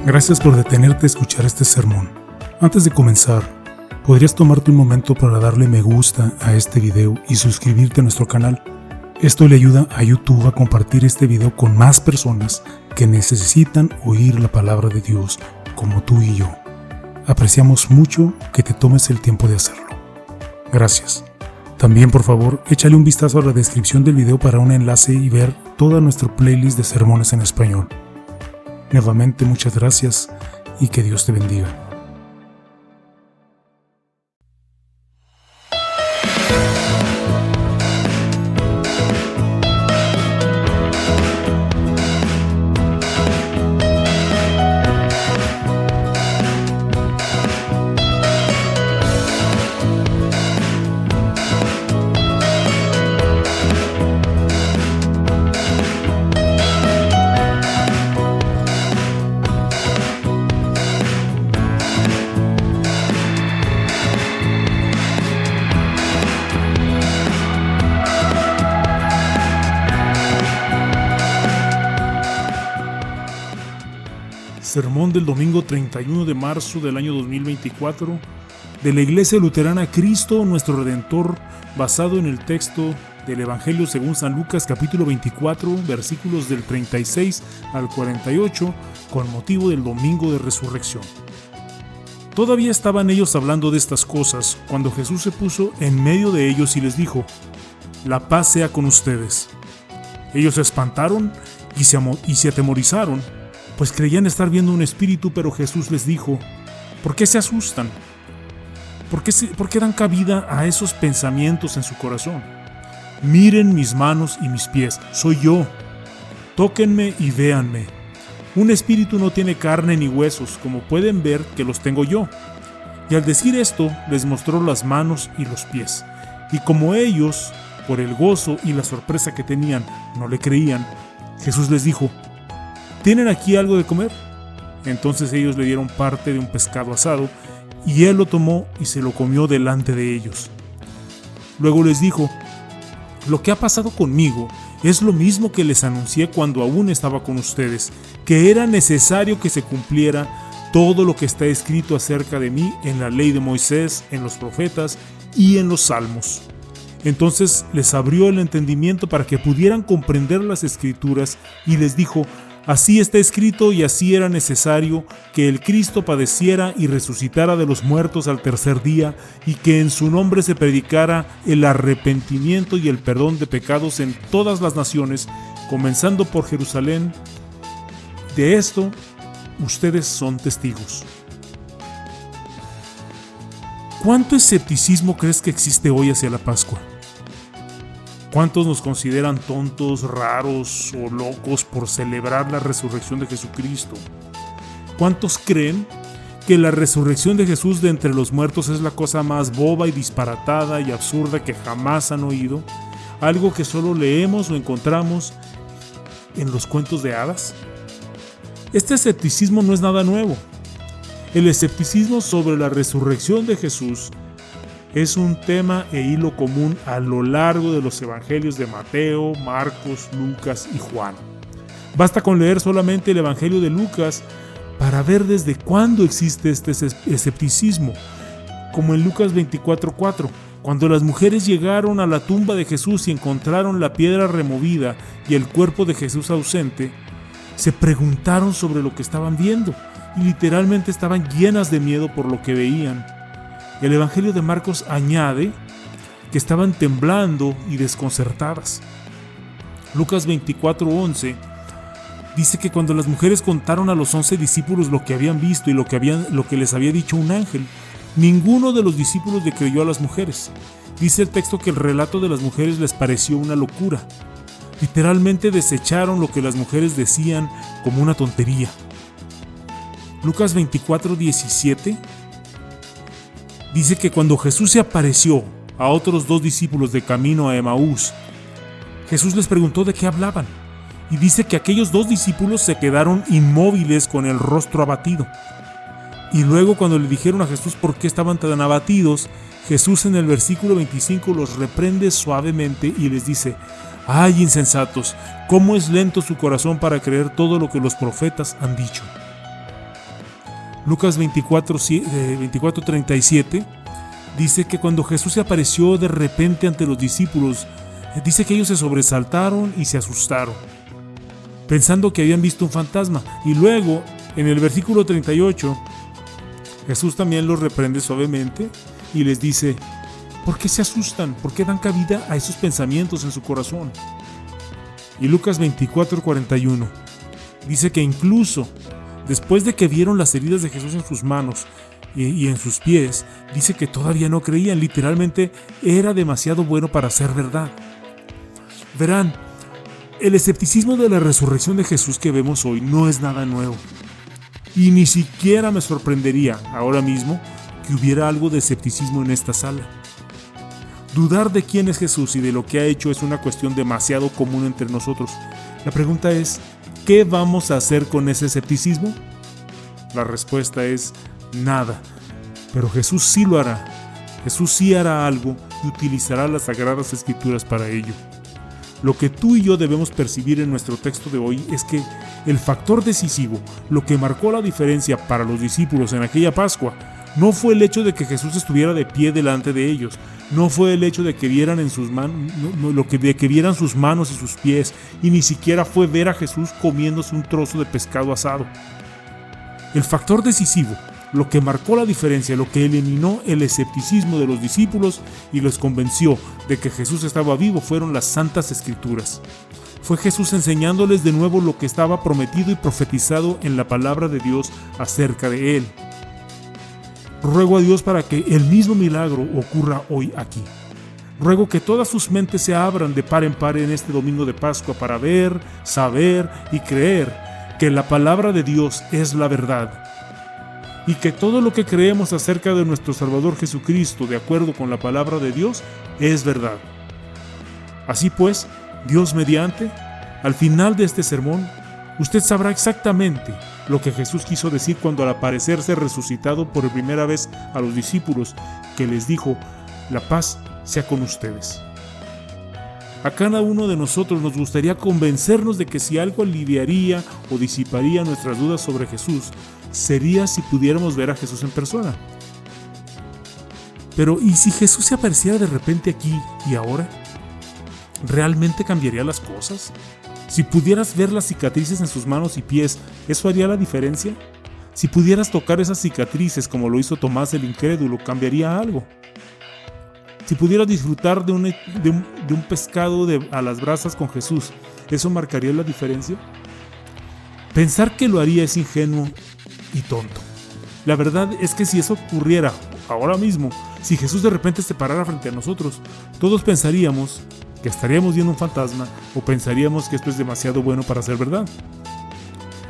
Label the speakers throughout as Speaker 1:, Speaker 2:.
Speaker 1: Gracias por detenerte a escuchar este sermón. Antes de comenzar, ¿podrías tomarte un momento para darle me gusta a este video y suscribirte a nuestro canal? Esto le ayuda a YouTube a compartir este video con más personas que necesitan oír la palabra de Dios, como tú y yo. Apreciamos mucho que te tomes el tiempo de hacerlo. Gracias. También, por favor, échale un vistazo a la descripción del video para un enlace y ver toda nuestra playlist de sermones en español. Nuevamente, muchas gracias y que Dios te bendiga. Sermón del domingo 31 de marzo del año 2024 de la Iglesia Luterana Cristo Nuestro Redentor, basado en el texto del Evangelio según San Lucas capítulo 24, versículos del 36 al 48, con motivo del domingo de resurrección. Todavía estaban ellos hablando de estas cosas cuando Jesús se puso en medio de ellos y les dijo: «La paz sea con ustedes». Ellos se espantaron y se atemorizaron, pues creían estar viendo un espíritu, pero Jesús les dijo: ¿por qué se asustan? ¿Por qué dan cabida a esos pensamientos en su corazón? Miren mis manos y mis pies, soy yo. Tóquenme y véanme. Un espíritu no tiene carne ni huesos, como pueden ver que los tengo yo. Y al decir esto, les mostró las manos y los pies. Y como ellos, por el gozo y la sorpresa que tenían, no le creían, Jesús les dijo: ¿tienen aquí algo de comer? Entonces ellos le dieron parte de un pescado asado, y él lo tomó y se lo comió delante de ellos. Luego les dijo: lo que ha pasado conmigo es lo mismo que les anuncié cuando aún estaba con ustedes, que era necesario que se cumpliera todo lo que está escrito acerca de mí en la ley de Moisés, en los profetas y en los salmos. Entonces les abrió el entendimiento para que pudieran comprender las escrituras, y les dijo: así está escrito y así era necesario que el Cristo padeciera y resucitara de los muertos al tercer día, y que en su nombre se predicara el arrepentimiento y el perdón de pecados en todas las naciones, comenzando por Jerusalén. De esto, ustedes son testigos. ¿Cuánto escepticismo crees que existe hoy hacia la Pascua? ¿Cuántos nos consideran tontos, raros o locos por celebrar la resurrección de Jesucristo? ¿Cuántos creen que la resurrección de Jesús de entre los muertos es la cosa más boba y disparatada y absurda que jamás han oído? ¿Algo que solo leemos o encontramos en los cuentos de hadas? Este escepticismo no es nada nuevo. El escepticismo sobre la resurrección de Jesús es un tema e hilo común a lo largo de los evangelios de Mateo, Marcos, Lucas y Juan. Basta con leer solamente el evangelio de Lucas para ver desde cuándo existe este escepticismo, como en Lucas 24:4, cuando las mujeres llegaron a la tumba de Jesús y encontraron la piedra removida y el cuerpo de Jesús ausente, se preguntaron sobre lo que estaban viendo y literalmente estaban llenas de miedo por lo que veían. El Evangelio de Marcos añade que estaban temblando y desconcertadas. Lucas 24:11 dice que cuando las mujeres contaron a los 11 discípulos lo que habían visto y lo que les había dicho un ángel, ninguno de los discípulos le creyó a las mujeres. Dice el texto que el relato de las mujeres les pareció una locura. Literalmente desecharon lo que las mujeres decían como una tontería. Lucas 24:17 dice que cuando Jesús se apareció a otros 2 discípulos de camino a Emaús, Jesús les preguntó de qué hablaban, y dice que aquellos 2 discípulos se quedaron inmóviles con el rostro abatido. Y luego, cuando le dijeron a Jesús por qué estaban tan abatidos, Jesús en el versículo 25 los reprende suavemente y les dice: ¡ay, insensatos! ¿Cómo es lento su corazón para creer todo lo que los profetas han dicho? Lucas 24:37 dice que cuando Jesús se apareció de repente ante los discípulos, dice que ellos se sobresaltaron y se asustaron, pensando que habían visto un fantasma. Y luego, en el versículo 38, Jesús también los reprende suavemente y les dice: ¿por qué se asustan? ¿Por qué dan cabida a esos pensamientos en su corazón? Y Lucas 24:41 dice que incluso después de que vieron las heridas de Jesús en sus manos y en sus pies, dice que todavía no creían. Literalmente era demasiado bueno para ser verdad. Verán, el escepticismo de la resurrección de Jesús que vemos hoy no es nada nuevo. Y ni siquiera me sorprendería ahora mismo que hubiera algo de escepticismo en esta sala. Dudar de quién es Jesús y de lo que ha hecho es una cuestión demasiado común entre nosotros. La pregunta es, ¿qué vamos a hacer con ese escepticismo? La respuesta es nada. Pero Jesús sí lo hará. Jesús sí hará algo y utilizará las Sagradas Escrituras para ello. Lo que tú y yo debemos percibir en nuestro texto de hoy es que el factor decisivo, lo que marcó la diferencia para los discípulos en aquella Pascua, no fue el hecho de que Jesús estuviera de pie delante de ellos, no fue el hecho de que vieran en sus manos, de que vieran sus manos y sus pies, y ni siquiera fue ver a Jesús comiéndose un trozo de pescado asado. El factor decisivo, lo que marcó la diferencia, lo que eliminó el escepticismo de los discípulos y los convenció de que Jesús estaba vivo, fueron las Santas Escrituras. Fue Jesús enseñándoles de nuevo lo que estaba prometido y profetizado en la palabra de Dios acerca de Él. Ruego a Dios para que el mismo milagro ocurra hoy aquí. Ruego que todas sus mentes se abran de par en par en este domingo de Pascua para ver, saber y creer que la palabra de Dios es la verdad y que todo lo que creemos acerca de nuestro Salvador Jesucristo, de acuerdo con la palabra de Dios, es verdad. Así pues, Dios mediante, al final de este sermón, usted sabrá exactamente lo que Jesús quiso decir cuando al aparecerse resucitado por primera vez a los discípulos, que les dijo: la paz sea con ustedes. A cada uno de nosotros nos gustaría convencernos de que si algo aliviaría o disiparía nuestras dudas sobre Jesús, sería si pudiéramos ver a Jesús en persona. Pero ¿y si Jesús se apareciera de repente aquí y ahora? ¿Realmente cambiaría las cosas? Si pudieras ver las cicatrices en sus manos y pies, ¿eso haría la diferencia? Si pudieras tocar esas cicatrices como lo hizo Tomás el incrédulo, ¿cambiaría algo? Si pudieras disfrutar de un pescado a las brasas con Jesús, ¿eso marcaría la diferencia? Pensar que lo haría es ingenuo y tonto. La verdad es que si eso ocurriera ahora mismo, si Jesús de repente se parara frente a nosotros, todos pensaríamos que estaríamos viendo un fantasma o pensaríamos que esto es demasiado bueno para ser verdad.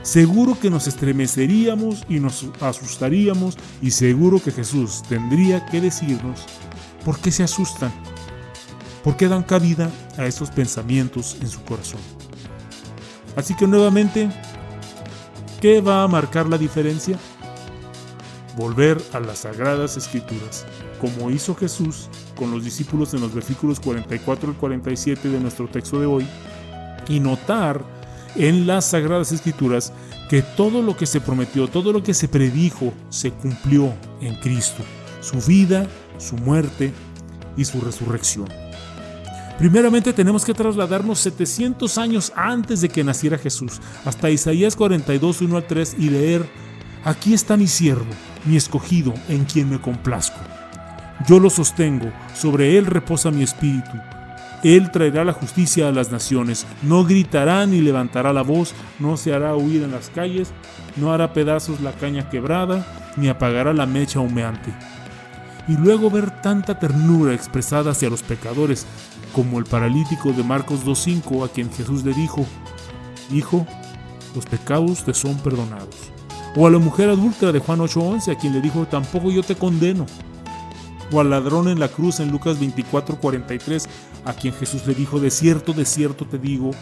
Speaker 1: Seguro que nos estremeceríamos y nos asustaríamos, y seguro que Jesús tendría que decirnos por qué se asustan, por qué dan cabida a esos pensamientos en su corazón. Así que nuevamente, ¿qué va a marcar la diferencia? Volver a las Sagradas Escrituras, como hizo Jesús con los discípulos en los versículos 44 al 47 de nuestro texto de hoy, y notar en las Sagradas Escrituras que todo lo que se prometió, todo lo que se predijo, se cumplió en Cristo, su vida, su muerte y su resurrección. Primeramente tenemos que trasladarnos 700 años antes de que naciera Jesús, hasta Isaías 42, 1 al 3, y leer: aquí está mi siervo, mi escogido, en quien me complazco. Yo lo sostengo, sobre él reposa mi espíritu. Él traerá la justicia a las naciones, no gritará ni levantará la voz, no se hará huir en las calles, no hará pedazos la caña quebrada, ni apagará la mecha humeante. Y luego ver tanta ternura expresada hacia los pecadores, como el paralítico de Marcos 2:5, a quien Jesús le dijo: hijo, los pecados te son perdonados. O a la mujer adúltera de Juan 8:11, a quien le dijo: tampoco yo te condeno. O al ladrón en la cruz en Lucas 24:43, a quien Jesús le dijo: de cierto te digo,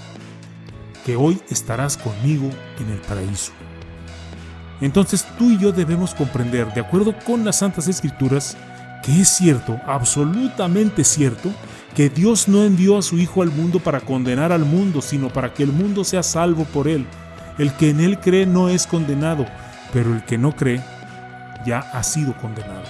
Speaker 1: que hoy estarás conmigo en el paraíso. Entonces tú y yo debemos comprender, de acuerdo con las Santas Escrituras, que es cierto, absolutamente cierto, que Dios no envió a su Hijo al mundo para condenar al mundo, sino para que el mundo sea salvo por él. El que en él cree no es condenado, pero el que no cree ya ha sido condenado.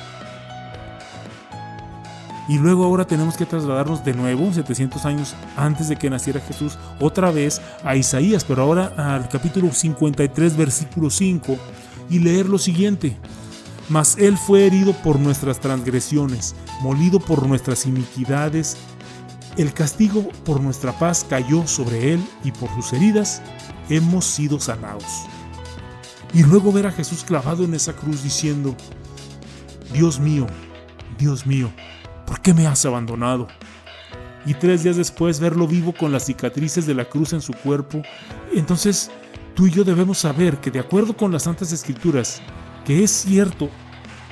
Speaker 1: Y luego ahora tenemos que trasladarnos de nuevo, 700 años antes de que naciera Jesús, otra vez a Isaías, pero ahora al capítulo 53, versículo 5, y leer lo siguiente: Mas Él fue herido por nuestras transgresiones, molido por nuestras iniquidades, el castigo por nuestra paz cayó sobre Él, y por sus heridas hemos sido sanados. Y luego ver a Jesús clavado en esa cruz diciendo: Dios mío, ¿por qué me has abandonado? Y 3 días después verlo vivo con las cicatrices de la cruz en su cuerpo. Entonces tú y yo debemos saber que, de acuerdo con las Santas Escrituras, que es cierto,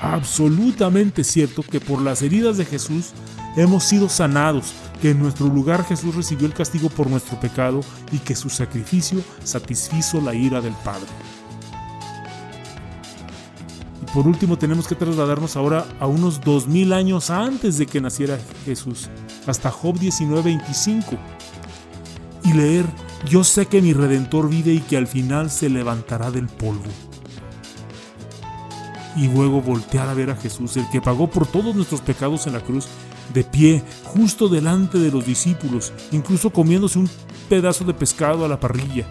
Speaker 1: absolutamente cierto, que por las heridas de Jesús hemos sido sanados, que en nuestro lugar Jesús recibió el castigo por nuestro pecado y que su sacrificio satisfizo la ira del Padre. Y por último tenemos que trasladarnos ahora a unos 2000 años antes de que naciera Jesús, hasta Job 19:25, y leer: Yo sé que mi Redentor vive y que al final se levantará del polvo. Y luego voltear a ver a Jesús, el que pagó por todos nuestros pecados en la cruz, de pie, justo delante de los discípulos, incluso comiéndose un pedazo de pescado a la parrilla.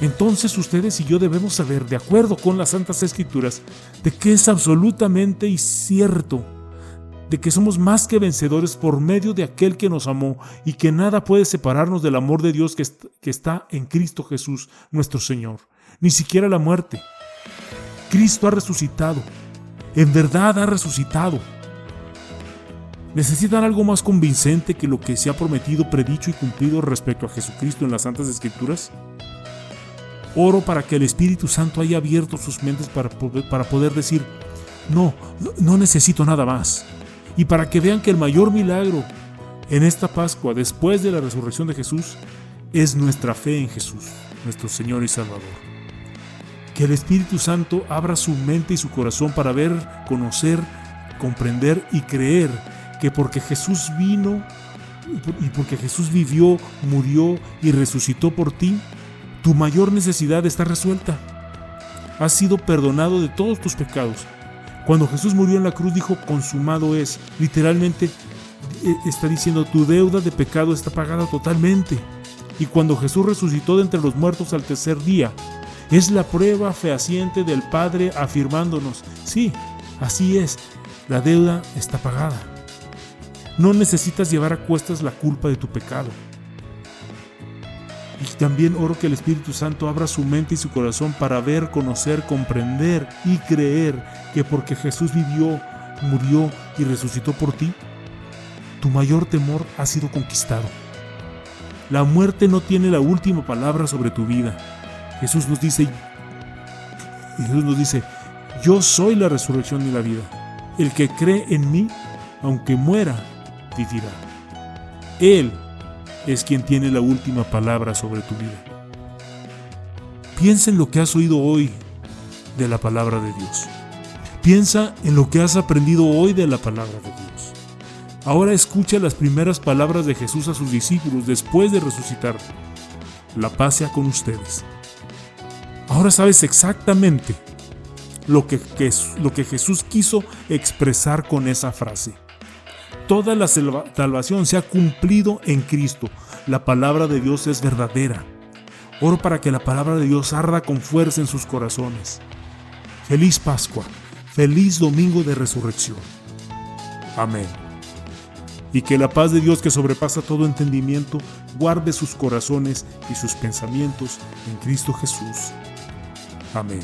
Speaker 1: Entonces ustedes y yo debemos saber, de acuerdo con las Santas Escrituras, de que es absolutamente cierto, de que somos más que vencedores por medio de aquel que nos amó, y que nada puede separarnos del amor de Dios que está en Cristo Jesús, nuestro Señor, ni siquiera la muerte. Cristo ha resucitado, en verdad ha resucitado. ¿Necesitan algo más convincente que lo que se ha prometido, predicho y cumplido respecto a Jesucristo en las Santas Escrituras? Oro para que el Espíritu Santo haya abierto sus mentes para poder decir: no necesito nada más. Y para que vean que el mayor milagro en esta Pascua, después de la resurrección de Jesús, es nuestra fe en Jesús, nuestro Señor y Salvador. Que el Espíritu Santo abra su mente y su corazón para ver, conocer, comprender y creer que porque Jesús vino y porque Jesús vivió, murió y resucitó por ti, tu mayor necesidad está resuelta. Has sido perdonado de todos tus pecados. Cuando Jesús murió en la cruz dijo: consumado es. Literalmente está diciendo: tu deuda de pecado está pagada totalmente. Y cuando Jesús resucitó de entre los muertos al tercer día, es la prueba fehaciente del Padre afirmándonos: sí, así es, la deuda está pagada. No necesitas llevar a cuestas la culpa de tu pecado. Y también oro que el Espíritu Santo abra su mente y su corazón para ver, conocer, comprender y creer que porque Jesús vivió, murió y resucitó por ti, tu mayor temor ha sido conquistado. La muerte no tiene la última palabra sobre tu vida. Jesús nos dice: yo soy la resurrección y la vida. El que cree en mí, aunque muera, vivirá. Él es quien tiene la última palabra sobre tu vida. Piensa en lo que has oído hoy de la palabra de Dios. Piensa en lo que has aprendido hoy de la palabra de Dios. Ahora escucha las primeras palabras de Jesús a sus discípulos después de resucitar: la paz sea con ustedes. Ahora sabes exactamente lo que Jesús quiso expresar con esa frase. Toda la salvación se ha cumplido en Cristo. La palabra de Dios es verdadera. Oro para que la palabra de Dios arda con fuerza en sus corazones. Feliz Pascua, feliz Domingo de Resurrección. Amén. Y que la paz de Dios, que sobrepasa todo entendimiento, guarde sus corazones y sus pensamientos en Cristo Jesús. Amén.